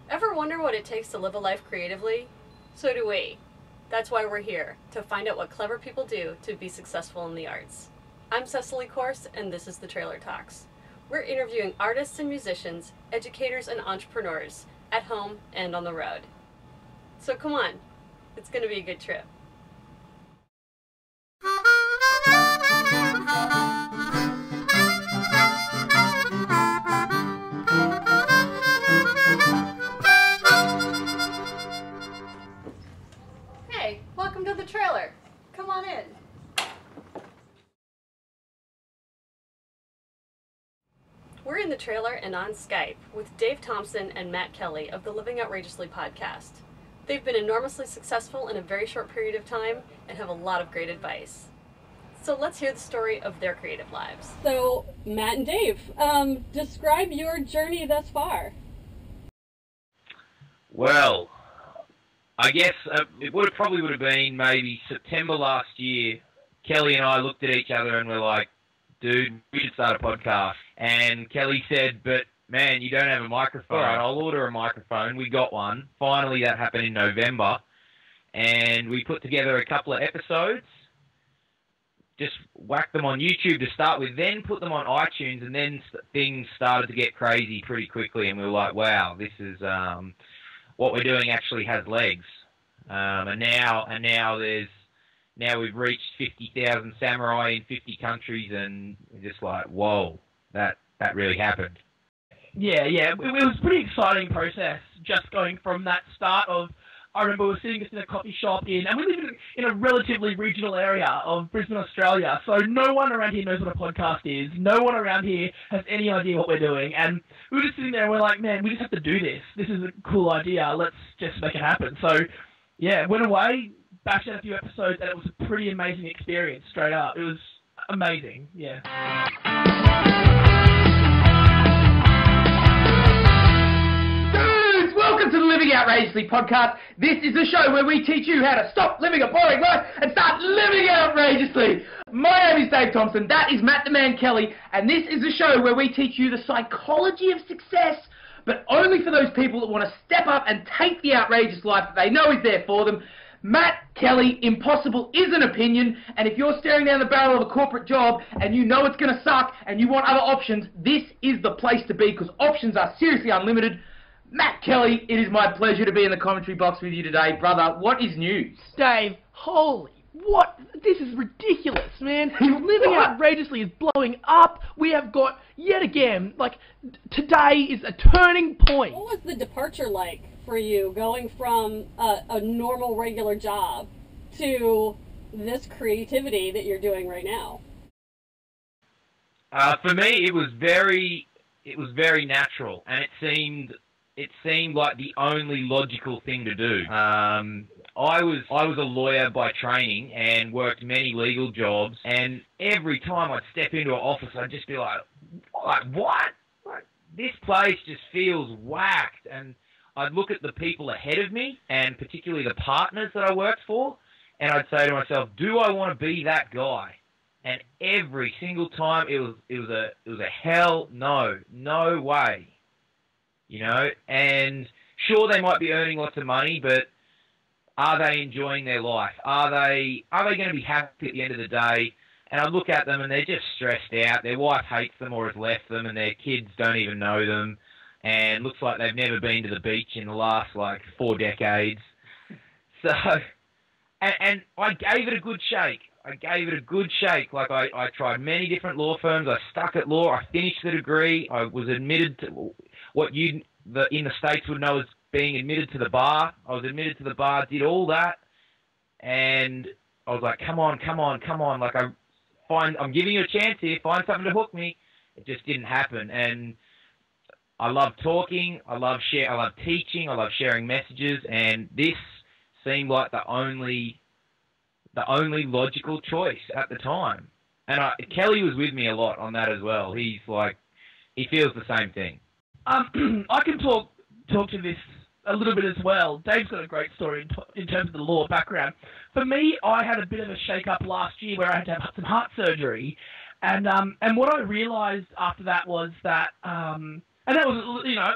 Ever wonder what it takes to live a life creatively? So do we. That's why we're here, to find out what clever people do to be successful in the arts. I'm Cecily Korst, and this is the Trailer Talks. We're interviewing artists and musicians, educators and entrepreneurs, at home and on the road. So come on, it's going to be a good trip. Hey, welcome to the trailer. Come on in. We're in the trailer and on Skype with Dave Thompson and Matt Kelly of the Living Outrageously podcast. They've been enormously successful in a very short period of time and have a lot of great advice. So let's hear the story of their creative lives. So, Matt and Dave, describe your journey thus far. Well, I guess it probably would have been maybe September last year. Kelly and I looked at each other and we're like, dude, we should start a podcast. And Kelly said, but man, you don't have a microphone. All right, I'll order a microphone. We got one. Finally, that happened in November. And we put together a couple of episodes. Just whacked them on YouTube to start with, then put them on iTunes, and then things started to get crazy pretty quickly. And we were like, wow, this is what we're doing actually has legs. And now we've reached 50,000 samurai in 50 countries, and we're just like, whoa, that really happened. Yeah, it was a pretty exciting process, just going from that start of, I remember we were sitting just in a coffee shop and we live in a relatively regional area of Brisbane, Australia, so no one around here knows what a podcast is, no one around here has any idea what we're doing, and we were just sitting there and we're like, man, we just have to do this. This is a cool idea, let's just make it happen. So, yeah, went away, bashed out a few episodes, and it was a pretty amazing experience, straight up. It was amazing, yeah. Welcome to the Living Outrageously podcast. This is a show where we teach you how to stop living a boring life and start living outrageously. My name is Dave Thompson, that is Matt the Man Kelly, and this is a show where we teach you the psychology of success, but only for those people that want to step up and take the outrageous life that they know is there for them. Matt Kelly, impossible is an opinion, and if you're staring down the barrel of a corporate job and you know it's going to suck and you want other options, this is the place to be because options are seriously unlimited. Matt Kelly, it is my pleasure to be in the commentary box with you today. Brother, what is news? Dave, holy, what? This is ridiculous, man. Living Outrageously is blowing up. We have got, yet again, today is a turning point. What was the departure like for you, going from a normal, regular job to this creativity that you're doing right now? For me, it was very natural, and it seemed like the only logical thing to do. I was a lawyer by training and worked many legal jobs, and every time I'd step into an office, I'd just be like what? Like, this place just feels whacked. And I'd look at the people ahead of me, and particularly the partners that I worked for, and I'd say to myself, do I want to be that guy? And every single time it was a hell no way. You know, and sure, they might be earning lots of money, but are they enjoying their life? Are they going to be happy at the end of the day? And I look at them and they're just stressed out. Their wife hates them or has left them, and their kids don't even know them. And looks like they've never been to the beach in the last 4 decades. So, and I gave it a good shake. I tried many different law firms. I stuck at law. I finished the degree. I was admitted to what in the States would know as being admitted to the bar. I was admitted to the bar, did all that, and I was like, come on. I'm giving you a chance here. Find something to hook me. It just didn't happen. And I love talking. I love teaching. I love sharing messages. And this seemed like the only logical choice at the time. And Kelly was with me a lot on that as well. He's like, he feels the same thing. I can talk to this a little bit as well. Dave's got a great story in terms of the law background. For me, I had a bit of a shake-up last year where I had to have some heart surgery. And what I realised after that was that And that was, you know,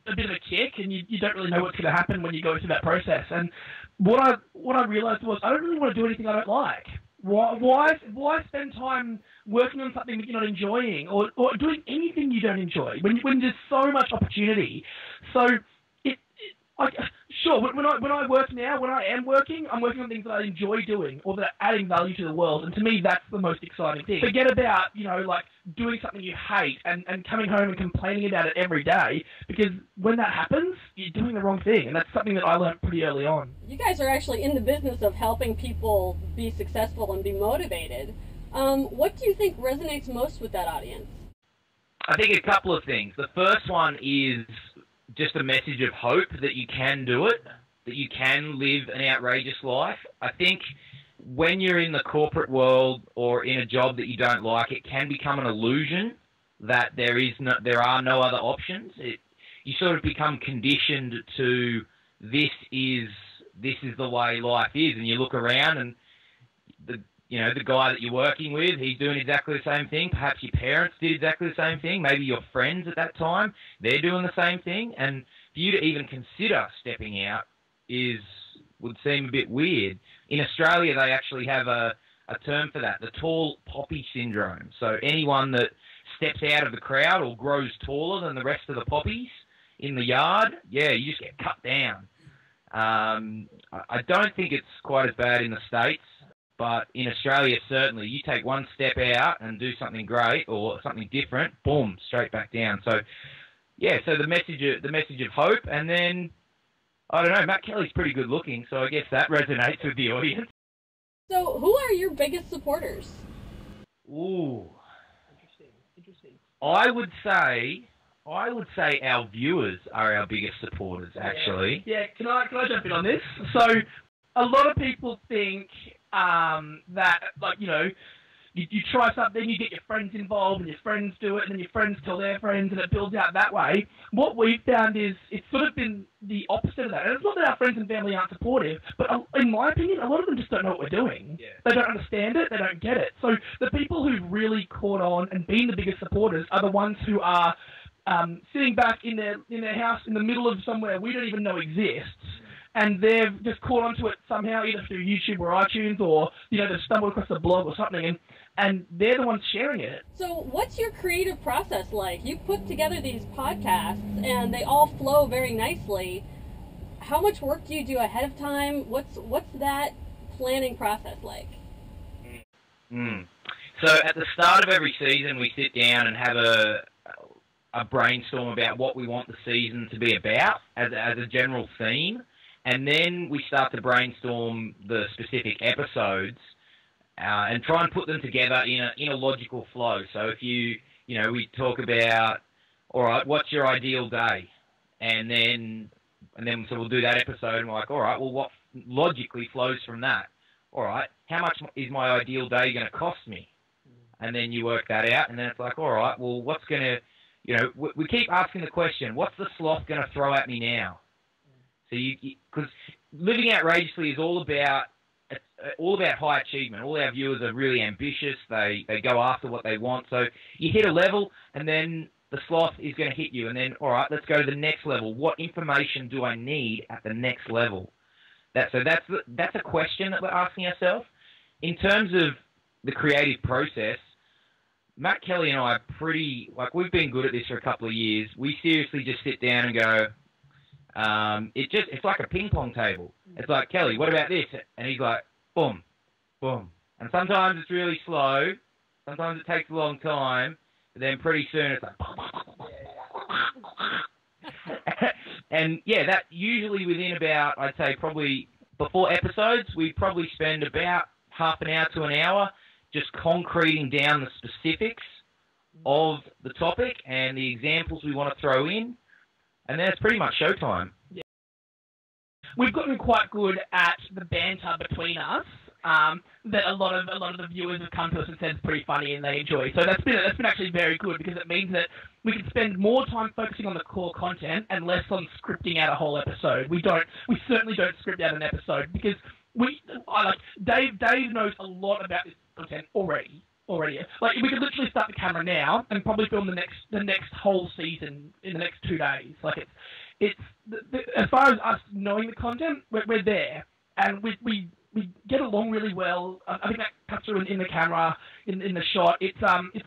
a bit of a kick, and you don't really know what's going to happen when you go through that process. And what I realised was I don't really want to do anything I don't like. Why spend time working on something that you're not enjoying, or doing anything you don't enjoy when there's so much opportunity? So sure, when I work now, when I am working, I'm working on things that I enjoy doing or that are adding value to the world, and to me, that's the most exciting thing. Forget about, you know, like doing something you hate and coming home and complaining about it every day, because when that happens, you're doing the wrong thing, and that's something that I learned pretty early on. You guys are actually in the business of helping people be successful and be motivated. What do you think resonates most with that audience? I think a couple of things. The first one is just a message of hope that you can do it, that you can live an outrageous life. I think when you're in the corporate world or in a job that you don't like, it can become an illusion that there are no other options. You sort of become conditioned to this is the way life is, and you look around and the guy that you're working with, he's doing exactly the same thing. Perhaps your parents did exactly the same thing. Maybe your friends at that time, they're doing the same thing. And for you to even consider stepping out would seem a bit weird. In Australia, they actually have a term for that, the tall poppy syndrome. So anyone that steps out of the crowd or grows taller than the rest of the poppies in the yard, yeah, you just get cut down. I don't think it's quite as bad in the States. But in Australia, certainly, you take one step out and do something great or something different, boom, straight back down. So, yeah, so the message of hope, and then, I don't know, Matt Kelly's pretty good looking, so I guess that resonates with the audience. So, who are your biggest supporters? Ooh, interesting. I would say our viewers are our biggest supporters, actually. Yeah, can I jump in on this? So, a lot of people think that, like, you know, you try something, you get your friends involved, and your friends do it, and then your friends tell their friends, and it builds out that way. What we've found is it's sort of been the opposite of that. And it's not that our friends and family aren't supportive, but in my opinion, a lot of them just don't know what we're doing. Yeah. They don't understand it, they don't get it. So the people who've really caught on and been the biggest supporters are the ones who are sitting back in their house in the middle of somewhere we don't even know exists, and they've just caught onto it somehow, either through YouTube or iTunes, or, you know, they've stumbled across a blog or something, and they're the ones sharing it. So what's your creative process like? You put together these podcasts, and they all flow very nicely. How much work do you do ahead of time? What's that planning process like? So at the start of every season, we sit down and have a brainstorm about what we want the season to be about as a general theme. And then we start to brainstorm the specific episodes and try and put them together in a logical flow. So if we talk about, all right, what's your ideal day? And then so we'll do that episode, and we're like, all right, well, what logically flows from that? All right, how much is my ideal day going to cost me? And then you work that out, and then it's like, all right, well, what's going to, we keep asking the question, what's the sloth going to throw at me now? So because living outrageously is all about high achievement. All our viewers are really ambitious. They go after what they want. So you hit a level, and then the sloth is going to hit you. And then, all right, let's go to the next level. What information do I need at the next level? That's a question that we're asking ourselves. In terms of the creative process, Matt Kelly and I are pretty, we've been good at this for a couple of years. We seriously just sit down and go, it's like a ping pong table. It's like, Kelly, what about this? And he's like, boom, boom. And sometimes it's really slow. Sometimes it takes a long time. But then pretty soon it's like, and yeah, that usually within about, I'd say probably before episodes, we probably spend about half an hour to an hour just concreting down the specifics of the topic and the examples we want to throw in. And then it's pretty much showtime. Yeah. We've gotten quite good at the banter between us. That a lot of the viewers have come to us and said it's pretty funny and they enjoy. So that's been actually very good, because it means that we can spend more time focusing on the core content and less on scripting out a whole episode. We certainly don't script out an episode, because Dave knows a lot about this content already. already. Like, we could literally start the camera now and probably film the next whole season in the next 2 days. Like, it's as far as us knowing the content, we're there, and we get along really well. I think that comes through in the camera, in the shot. It's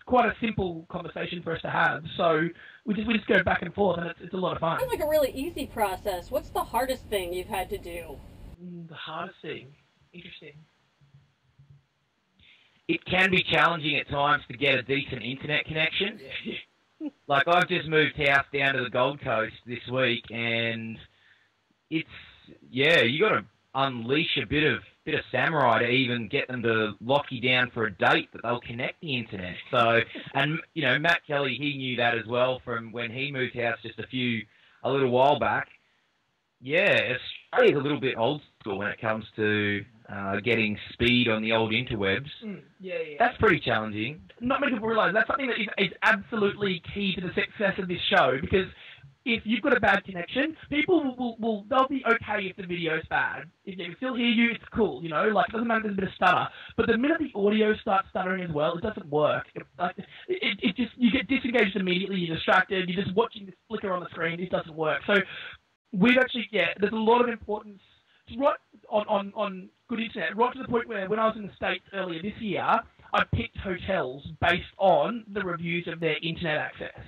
quite a simple conversation for us to have. So we just go back and forth, and it's a lot of fun. Sounds like a really easy process. What's the hardest thing you've had to do? The hardest thing, interesting. It can be challenging at times to get a decent internet connection. Like, I've just moved house down to the Gold Coast this week, and you got to unleash a bit of samurai to even get them to lock you down for a date that they'll connect the internet. So, and Matt Kelly, he knew that as well from when he moved house just a little while back. Yeah, Australia's a little bit old school when it comes to getting speed on the old interwebs. Yeah. That's pretty challenging. Not many people realise that's something that is absolutely key to the success of this show, because if you've got a bad connection, people they'll be okay if the video's bad. If they can still hear you, it's cool, like, it doesn't matter if there's a bit of stutter. But the minute the audio starts stuttering as well, it doesn't work. It just, you get disengaged immediately, you're distracted, you're just watching this flicker on the screen, it doesn't work. So we've actually, there's a lot of importance right on good internet, right to the point where when I was in the States earlier this year, I picked hotels based on the reviews of their internet access.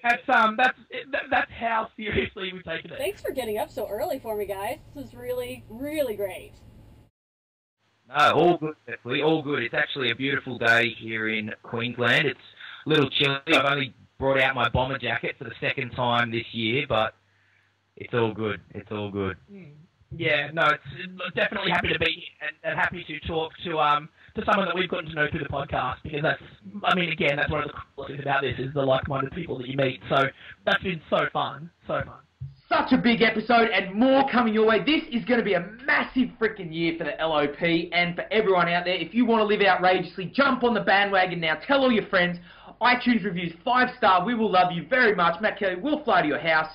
That's how seriously we've taken it. Thanks for getting up so early for me, guys. This is really, really great. No, all good, Bethany, all good. It's actually a beautiful day here in Queensland. It's a little chilly. I've only brought out my bomber jacket for the second time this year, but it's all good. It's all good. Yeah, no, it's definitely happy to be here and happy to talk to someone that we've gotten to know through the podcast, because that's one of the cool things about this is the like-minded people that you meet. So that's been so fun. Such a big episode and more coming your way. This is going to be a massive freaking year for the LOP and for everyone out there. If you want to live outrageously, jump on the bandwagon now. Tell all your friends. iTunes reviews 5-star. We will love you very much. Matt Kelly will fly to your house.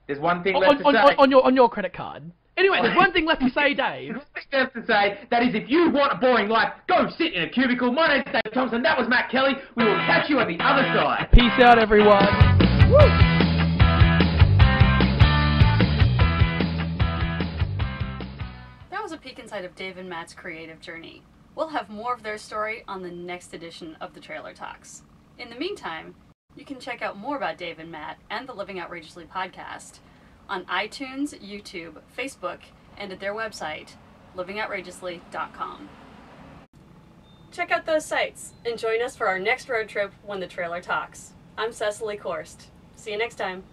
There's one thing left to say. On your credit card. Anyway, there's one thing left to say, Dave. There's one thing left to say. That is, if you want a boring life, go sit in a cubicle. My name's Dave Thompson. That was Matt Kelly. We will catch you on the other side. Peace out, everyone. Woo! That was a peek inside of Dave and Matt's creative journey. We'll have more of their story on the next edition of the Trailer Talks. In the meantime, you can check out more about Dave and Matt and the Living Outrageously podcast on iTunes, YouTube, Facebook, and at their website, livingoutrageously.com. Check out those sites and join us for our next road trip when the Trailer Talks. I'm Cecily Korst. See you next time.